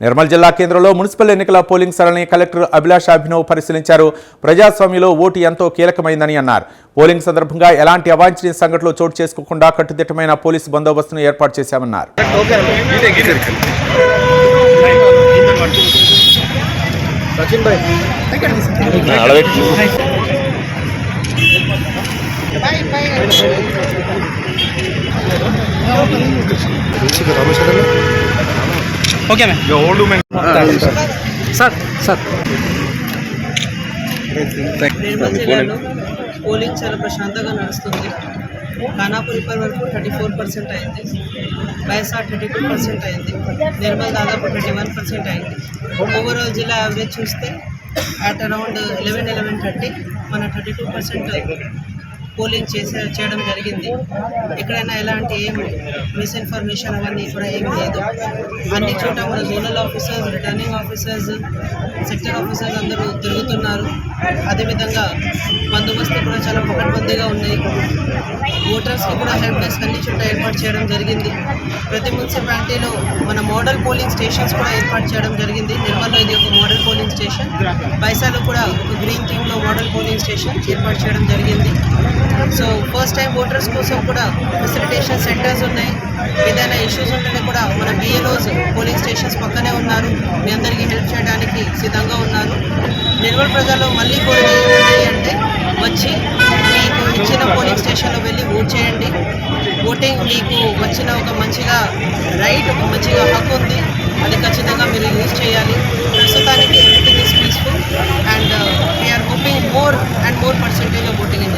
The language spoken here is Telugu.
నిర్మల్ జిల్లా కేంద్రంలో మున్సిపల్ ఎన్నికల పోలింగ్ సరళిని కలెక్టర్ అభిలాష్ అభినవ్ పరిశీలించారు. ప్రజాస్వామ్యంలో ఓటు ఎంతో కీలకమైందని అన్నారు. పోలింగ్ సందర్భంగా ఎలాంటి అవాంఛనీయ సంఘటనలు చోటు చేసుకోకుండా కట్టుదిట్టమైన పోలీసు బందోబస్తును ఏర్పాటు చేశామన్నారు. ఓకే సార్ నిర్మల్ జిల్లాలో పోలింగ్ చాలా ప్రశాంతంగా నడుస్తుంది. ఖానాపూర్ ఇప్పటి వరకు 34% అయింది, బైసా 32% అయింది, నిర్మల్ దాదాపు 21% అయింది. ఓవరాల్ జిల్లా యావరేజ్ చూస్తే అట్ అరౌండ్ 11-11:30 మన 32% పోలింగ్ చేయడం జరిగింది. ఎక్కడైనా ఎలాంటి ఏం మిస్ఇన్ఫర్మేషన్ అవన్నీ కూడా ఏం లేదు. అన్ని చోట మన zonal officers, returning officers, sector officers అందరూ తిరుగుతున్నారు. అదేవిధంగా బందోబస్తు కూడా చాలా పకడ్బందీగా ఉన్నాయి. ఓటర్స్కి కూడా హెల్ప్ డెస్క్ అన్ని చోట ఏర్పాటు చేయడం జరిగింది. ప్రతి మున్సిపాలిటీలో మన మోడల్ పోలింగ్ స్టేషన్స్ కూడా ఏర్పాటు చేయడం జరిగింది. నిర్మల్లో ఇది ఒక మోడల్ పోలింగ్ స్టేషన్, బైసాలో కూడా ఒక గ్రీన్ థీమ్లో మోడల్ పోలింగ్ స్టేషన్ ఏర్పాటు చేయడం జరిగింది. సో ఫస్ట్ టైం ఓటర్స్ కోసం కూడా ఫెసిలిటేషన్ సెంటర్స్ ఉన్నాయి. ఏదైనా ఇష్యూస్ ఉంటేనే కూడా మన బిఎల్ఓస్ పోలింగ్ స్టేషన్స్ పక్కనే ఉన్నారు, మీ అందరికీ హెల్ప్ చేయడానికి సిద్ధంగా ఉన్నారు. నిర్మల్ ప్రజల్లో మళ్ళీ కోరిక ఏంటి అంటే వచ్చి మీకు ఇచ్చిన పోలింగ్ స్టేషన్లో వెళ్ళి ఓట్ చేయండి. ఓటింగ్ మీకు వచ్చిన ఒక మంచిగా రైట్, ఒక మంచిగా హక్కు ఉంది, అది ఖచ్చితంగా మీరు యూజ్ చేయాలి. ప్రస్తుతానికి everything is peaceful and we are hoping more and more percentage of voting in